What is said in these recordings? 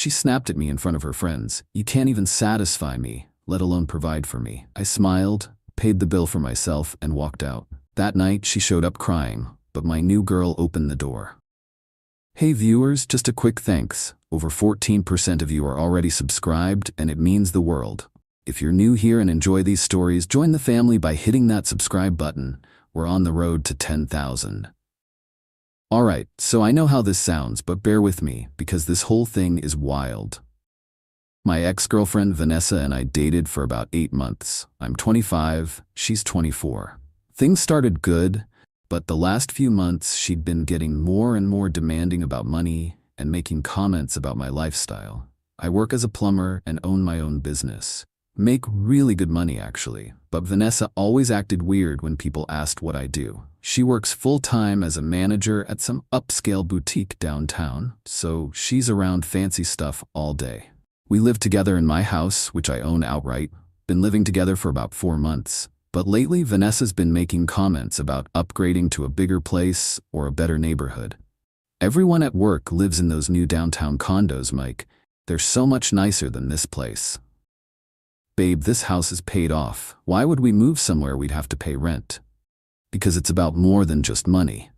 She snapped at me in front of her friends. "You can't even satisfy me, let alone provide for me." I smiled, paid the bill for myself, and walked out. That night, she showed up crying, but my new girl opened the door. Hey viewers, just a quick thanks. Over 14% of you are already subscribed, and it means the world. If you're new here and enjoy these stories, join the family by hitting that subscribe button. We're on the road to 10,000. Alright, so I know how this sounds, but bear with me, because this whole thing is wild. My ex-girlfriend Vanessa and I dated for about 8 months. I'm 25, she's 24. Things started good, but the last few months she'd been getting more and more demanding about money and making comments about my lifestyle. I work as a plumber and own my own business. Make really good money actually, but Vanessa always acted weird when people asked what I do. She works full-time as a manager at some upscale boutique downtown, so she's around fancy stuff all day. We live together in my house, which I own outright. Been living together for about 4 months. But lately, Vanessa's been making comments about upgrading to a bigger place or a better neighborhood. Everyone at work lives in those new downtown condos, Mike. They're so much nicer than this place. Babe, this house is paid off. Why would we move somewhere we'd have to pay rent? Because it's about more than just money.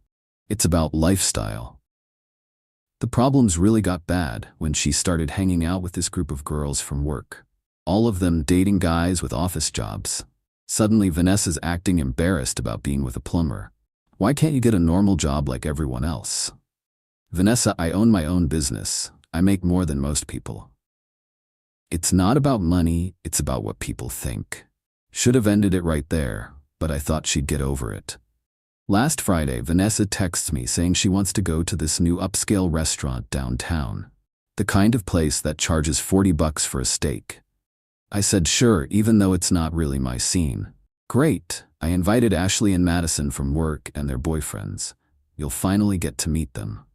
It's about lifestyle. The problems really got bad when she started hanging out with this group of girls from work. All of them dating guys with office jobs. Suddenly, Vanessa's acting embarrassed about being with a plumber. Why can't you get a normal job like everyone else? Vanessa, I own my own business. I make more than most people. It's not about money, it's about what people think. Should have ended it right there, but I thought she'd get over it. Last Friday, Vanessa texts me saying she wants to go to this new upscale restaurant downtown. The kind of place that charges $40 for a steak. I said sure, even though it's not really my scene. Great, I invited Ashley and Madison from work and their boyfriends. You'll finally get to meet them.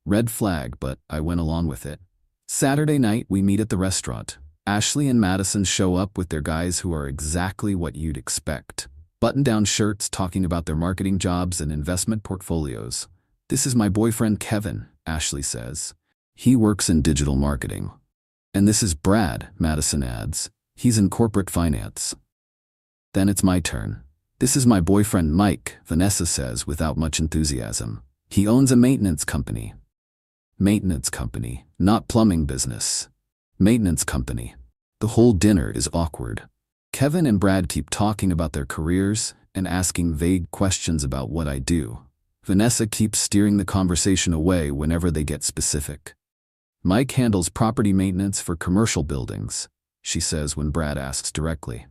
Red flag, but I went along with it. Saturday night, we meet at the restaurant. Ashley and Madison show up with their guys who are exactly what you'd expect. Button-down shirts talking about their marketing jobs and investment portfolios. "This is my boyfriend Kevin," Ashley says. "He works in digital marketing." "And this is Brad," Madison adds. "He's in corporate finance." Then it's my turn. "This is my boyfriend Mike," Vanessa says without much enthusiasm. "He owns a maintenance company." Maintenance company, not plumbing business. Maintenance company. The whole dinner is awkward. Kevin and Brad keep talking about their careers and asking vague questions about what I do. Vanessa keeps steering the conversation away whenever they get specific. "Mike handles property maintenance for commercial buildings," she says when Brad asks directly.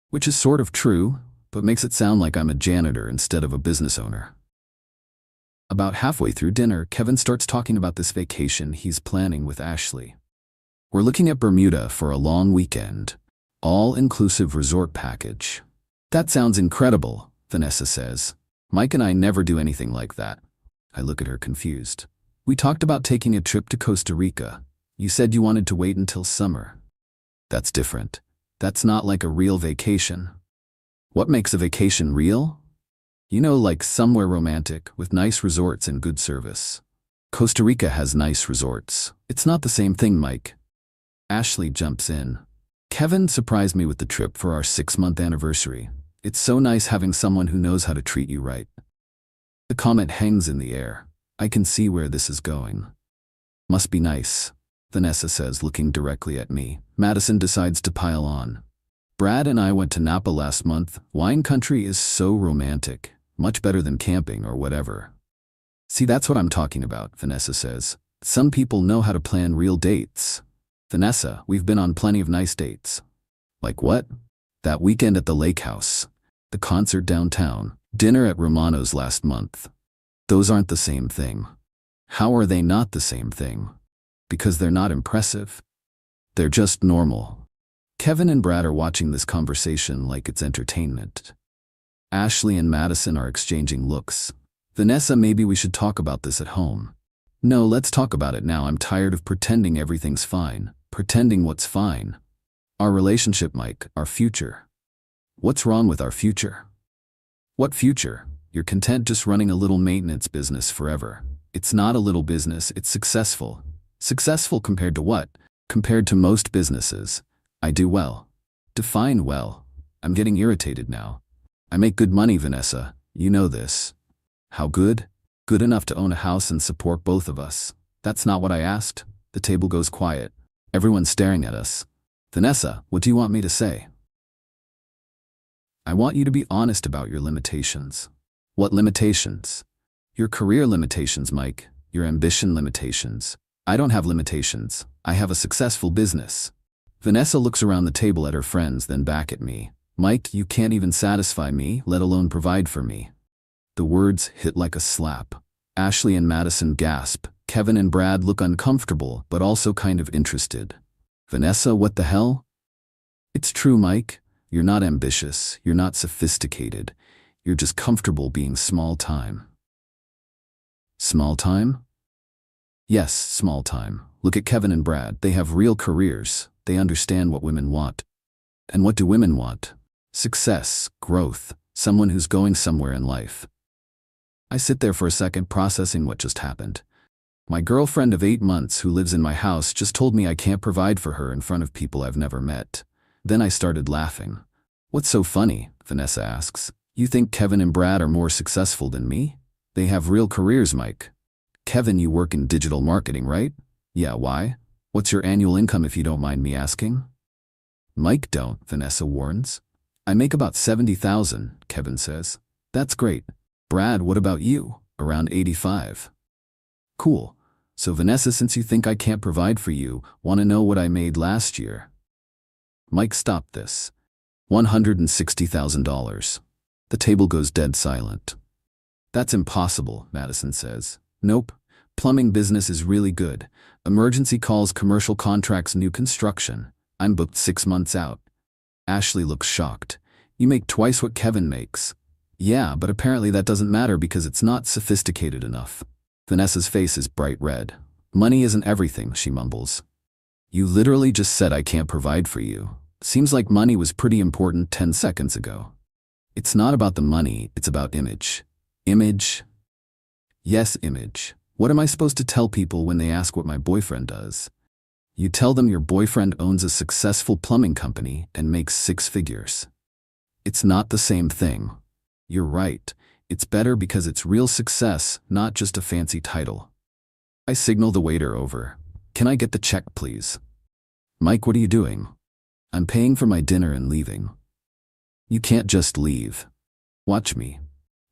Which is sort of true, but makes it sound like I'm a janitor instead of a business owner. About halfway through dinner, Kevin starts talking about this vacation he's planning with Ashley. "We're looking at Bermuda for a long weekend. All-inclusive resort package." "That sounds incredible," Vanessa says. "Mike and I never do anything like that." I look at her confused. "We talked about taking a trip to Costa Rica. You said you wanted to wait until summer." "That's different. That's not like a real vacation." "What makes a vacation real?" "You know, like somewhere romantic, with nice resorts and good service." "Costa Rica has nice resorts. It's not the same thing, Mike." Ashley jumps in. "Kevin surprised me with the trip for our 6-month anniversary. It's so nice having someone who knows how to treat you right." The comment hangs in the air. I can see where this is going. "Must be nice," Vanessa says, looking directly at me. Madison decides to pile on. "Brad and I went to Napa last month. Wine country is so romantic. Much better than camping or whatever." "See, that's what I'm talking about," Vanessa says. "Some people know how to plan real dates." "Vanessa, we've been on plenty of nice dates." "Like what?" "That weekend at the lake house. The concert downtown. Dinner at Romano's last month." Those aren't the same thing. How are they not the same thing? Because they're not impressive? They're just normal. Kevin and Brad are watching this conversation like it's entertainment. Ashley and Madison are exchanging looks. "Vanessa, maybe we should talk about this at home." "No, let's talk about it now. I'm tired of pretending everything's fine. Pretending what's fine? Our relationship, Mike, our future." "What's wrong with our future?" "What future? You're content just running a little maintenance business forever. It's not a little business, it's successful. Successful compared to what? Compared to most businesses. I do well. Define well. I'm getting irritated now. I make good money, Vanessa. You know this. How good? Good enough to own a house and support both of us. That's not what I asked. The table goes quiet. Everyone's staring at us. Vanessa, what do you want me to say? I want you to be honest about your limitations. What limitations? Your career limitations, Mike. Your ambition limitations. I don't have limitations. I have a successful business. Vanessa looks around the table at her friends, then back at me. Mike, you can't even satisfy me, let alone provide for me. The words hit like a slap. Ashley and Madison gasp. Kevin and Brad look uncomfortable, but also kind of interested. Vanessa, what the hell? It's true, Mike. You're not ambitious. You're not sophisticated. You're just comfortable being small time. Small time? Yes, small time. Look at Kevin and Brad. They have real careers. They understand what women want. And what do women want? Success, growth, someone who's going somewhere in life. I sit there for a second processing what just happened. My girlfriend of 8 months who lives in my house just told me I can't provide for her in front of people I've never met. Then I started laughing. What's so funny? Vanessa asks. You think Kevin and Brad are more successful than me? They have real careers, Mike. Kevin, you work in digital marketing, right? Yeah, why? What's your annual income if you don't mind me asking? Mike, don't, Vanessa warns. I make about $70,000, Kevin says. That's great. Brad, what about you? Around 85. Cool. So Vanessa, since you think I can't provide for you, want to know what I made last year? Mike, stop this. $160,000. The table goes dead silent. That's impossible, Madison says. Nope. Plumbing business is really good. Emergency calls, commercial contracts, new construction. I'm booked 6 months out. Ashley looks shocked. You make twice what Kevin makes. Yeah, but apparently that doesn't matter because it's not sophisticated enough. Vanessa's face is bright red. Money isn't everything, she mumbles. You literally just said I can't provide for you. Seems like money was pretty important 10 seconds ago. It's not about the money, it's about image. Image? Yes, image. What am I supposed to tell people when they ask what my boyfriend does? You tell them your boyfriend owns a successful plumbing company and makes 6 figures. It's not the same thing. You're right. It's better because it's real success, not just a fancy title. I signal the waiter over. Can I get the check, please? Mike, what are you doing? I'm paying for my dinner and leaving. You can't just leave. Watch me.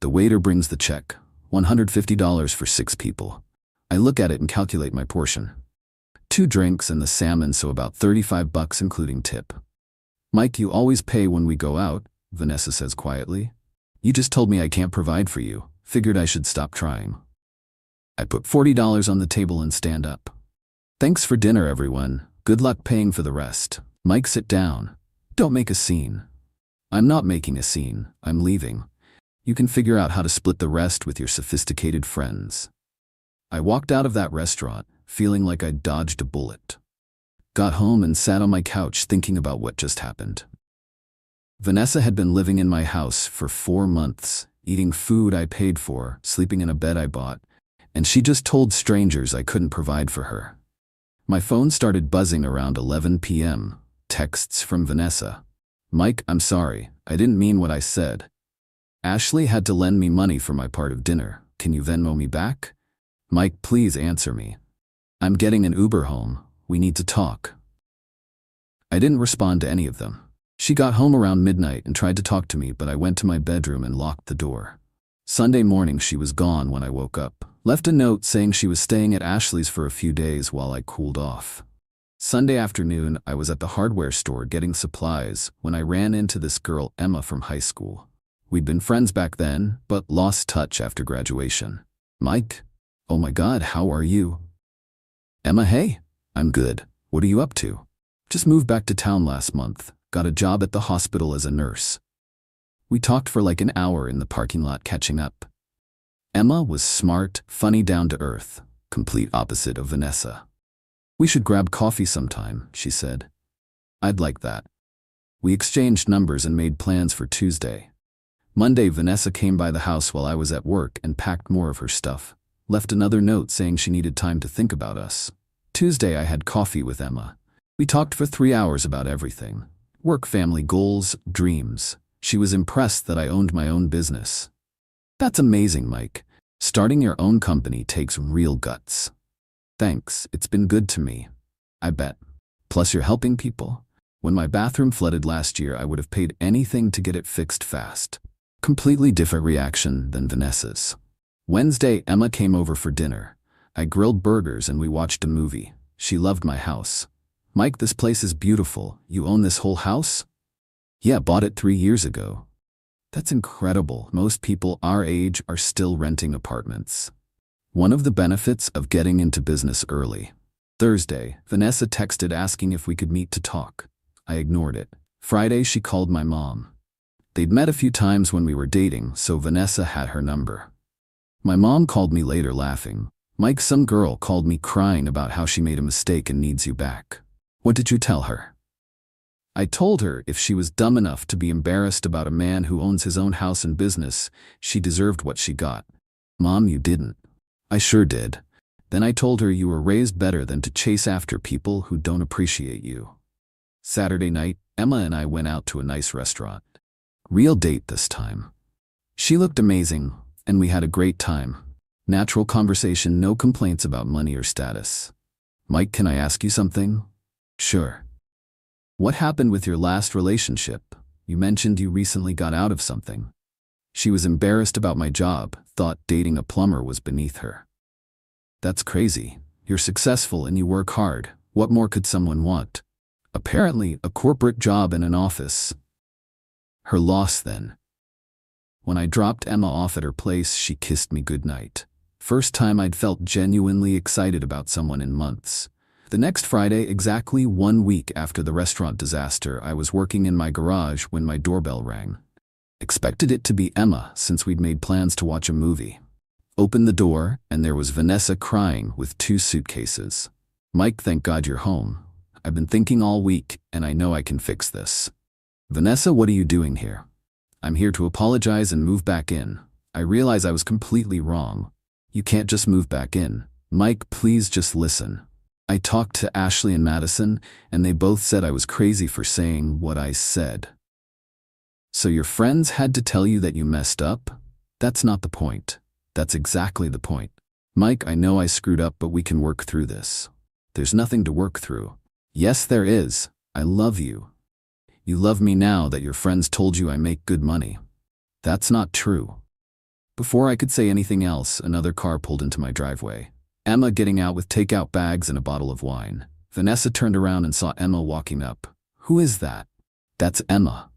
The waiter brings the check. $150 for 6 people. I look at it and calculate my portion. 2 drinks and the salmon, so about $35 including tip. Mike, you always pay when we go out, Vanessa says quietly. You just told me I can't provide for you. Figured I should stop trying. I put $40 on the table and stand up. Thanks for dinner, everyone. Good luck paying for the rest. Mike, sit down. Don't make a scene. I'm not making a scene. I'm leaving. You can figure out how to split the rest with your sophisticated friends. I walked out of that restaurant, feeling like I'd dodged a bullet. Got home and sat on my couch thinking about what just happened. Vanessa had been living in my house for 4 months, eating food I paid for, sleeping in a bed I bought, and she just told strangers I couldn't provide for her. My phone started buzzing around 11 p.m. Texts from Vanessa. Mike, I'm sorry. I didn't mean what I said. Ashley had to lend me money for my part of dinner. Can you Venmo me back? Mike, please answer me. I'm getting an Uber home. We need to talk. I didn't respond to any of them. She got home around midnight and tried to talk to me, but I went to my bedroom and locked the door. Sunday morning she was gone when I woke up. Left a note saying she was staying at Ashley's for a few days while I cooled off. Sunday afternoon I was at the hardware store getting supplies when I ran into this girl, Emma, from high school. We'd been friends back then, but lost touch after graduation. Mike? Oh my God, how are you? Emma, hey. I'm good. What are you up to? Just moved back to town last month. Got a job at the hospital as a nurse. We talked for like an hour in the parking lot catching up. Emma was smart, funny, down to earth, complete opposite of Vanessa. We should grab coffee sometime, she said. I'd like that. We exchanged numbers and made plans for Tuesday. Monday, Vanessa came by the house while I was at work and packed more of her stuff. Left another note saying she needed time to think about us. Tuesday, I had coffee with Emma. We talked for 3 hours about everything. Work, family, goals, dreams. She was impressed that I owned my own business. That's amazing, Mike. Starting your own company takes real guts. Thanks, it's been good to me. I bet. Plus you're helping people. When my bathroom flooded last year, I would have paid anything to get it fixed fast. Completely different reaction than Vanessa's. Wednesday, Emma came over for dinner. I grilled burgers and we watched a movie. She loved my house. Mike, this place is beautiful. You own this whole house? Yeah, bought it 3 years ago. That's incredible. Most people our age are still renting apartments. One of the benefits of getting into business early. Thursday, Vanessa texted asking if we could meet to talk. I ignored it. Friday, she called my mom. They'd met a few times when we were dating, so Vanessa had her number. My mom called me later laughing. Mike, some girl called me crying about how she made a mistake and needs you back. What did you tell her? I told her if she was dumb enough to be embarrassed about a man who owns his own house and business, she deserved what she got. Mom, you didn't. I sure did. Then I told her you were raised better than to chase after people who don't appreciate you. Saturday night, Emma and I went out to a nice restaurant. Real date this time. She looked amazing, and we had a great time. Natural conversation, no complaints about money or status. Mike, can I ask you something? Sure. What happened with your last relationship? You mentioned you recently got out of something. She was embarrassed about my job, thought dating a plumber was beneath her. That's crazy. You're successful and you work hard. What more could someone want? Apparently, a corporate job in an office. Her loss then. When I dropped Emma off at her place, she kissed me goodnight. First time I'd felt genuinely excited about someone in months. The next Friday, exactly 1 week after the restaurant disaster, I was working in my garage when my doorbell rang. Expected it to be Emma since we'd made plans to watch a movie. Opened the door, and there was Vanessa crying with 2 suitcases. Mike, thank God you're home. I've been thinking all week, and I know I can fix this. Vanessa, what are you doing here? I'm here to apologize and move back in. I realize I was completely wrong. You can't just move back in. Mike, please just listen. I talked to Ashley and Madison, and they both said I was crazy for saying what I said. So your friends had to tell you that you messed up? That's not the point. That's exactly the point. Mike, I know I screwed up, but we can work through this. There's nothing to work through. Yes, there is. I love you. You love me now that your friends told you I make good money. That's not true. Before I could say anything else, another car pulled into my driveway. Emma getting out with takeout bags and a bottle of wine. Vanessa turned around and saw Emma walking up. Who is that? That's Emma.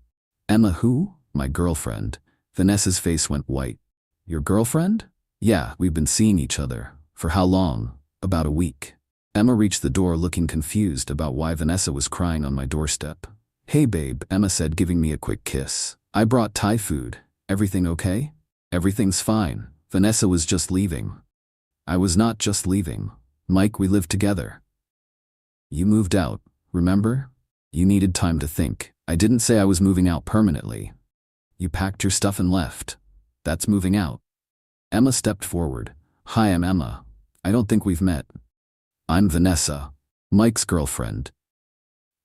Emma who? My girlfriend. Vanessa's face went white. Your girlfriend? Yeah, we've been seeing each other. For how long? About a week. Emma reached the door looking confused about why Vanessa was crying on my doorstep. Hey babe, Emma said, giving me a quick kiss. I brought Thai food. Everything okay? Everything's fine. Vanessa was just leaving. I was not just leaving. Mike, we lived together. You moved out, remember? You needed time to think. I didn't say I was moving out permanently. You packed your stuff and left. That's moving out. Emma stepped forward. Hi, I'm Emma. I don't think we've met. I'm Vanessa, Mike's girlfriend.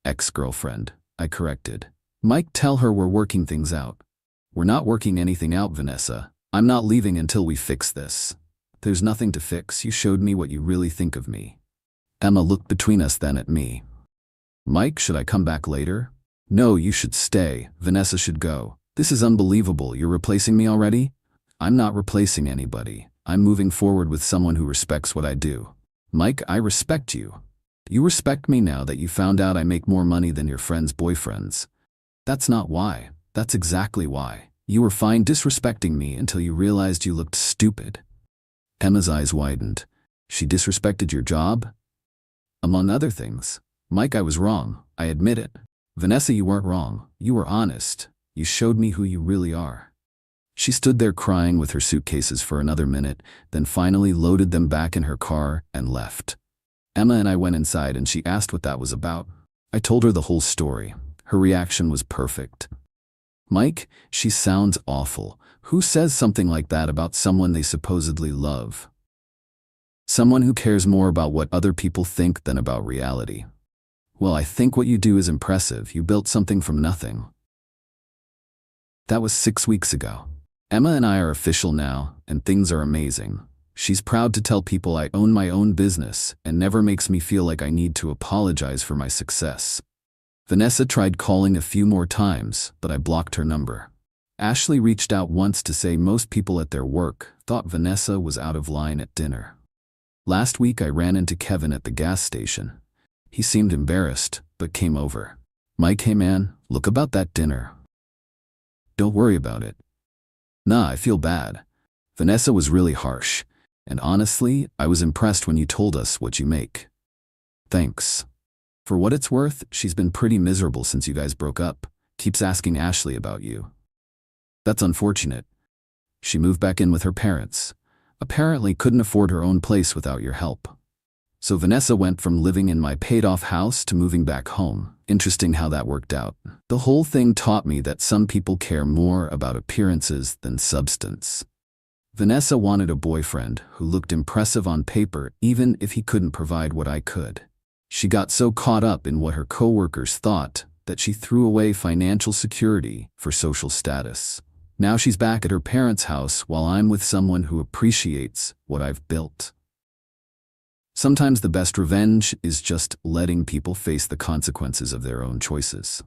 Ex-girlfriend, I corrected. Mike, tell her we're working things out. We're not working anything out, Vanessa. I'm not leaving until we fix this. There's nothing to fix. You showed me what you really think of me. Emma looked between us, then at me. Mike, should I come back later? No, you should stay. Vanessa should go. This is unbelievable. You're replacing me already? I'm not replacing anybody. I'm moving forward with someone who respects what I do. Mike, I respect you. You respect me now that you found out I make more money than your friends' boyfriends. That's not why. That's exactly why. You were fine disrespecting me until you realized you looked stupid. Emma's eyes widened. She disrespected your job? Among other things. Mike, I was wrong. I admit it. Vanessa, you weren't wrong. You were honest. You showed me who you really are. She stood there crying with her suitcases for another minute, then finally loaded them back in her car and left. Emma and I went inside and she asked what that was about. I told her the whole story. Her reaction was perfect. Mike, she sounds awful. Who says something like that about someone they supposedly love? Someone who cares more about what other people think than about reality. Well, I think what you do is impressive. You built something from nothing. That was 6 weeks ago. Emma and I are official now, and things are amazing. She's proud to tell people I own my own business and never makes me feel like I need to apologize for my success. Vanessa tried calling a few more times, but I blocked her number. Ashley reached out once to say most people at their work thought Vanessa was out of line at dinner. Last week I ran into Kevin at the gas station. He seemed embarrassed, but came over. Mike, hey man, look about that dinner. Don't worry about it. Nah, I feel bad. Vanessa was really harsh. And honestly, I was impressed when you told us what you make. Thanks. For what it's worth, she's been pretty miserable since you guys broke up. Keeps asking Ashley about you. That's unfortunate. She moved back in with her parents. Apparently couldn't afford her own place without your help. So Vanessa went from living in my paid-off house to moving back home. Interesting how that worked out. The whole thing taught me that some people care more about appearances than substance. Vanessa wanted a boyfriend who looked impressive on paper even if he couldn't provide what I could. She got so caught up in what her coworkers thought that she threw away financial security for social status. Now she's back at her parents' house while I'm with someone who appreciates what I've built. Sometimes the best revenge is just letting people face the consequences of their own choices.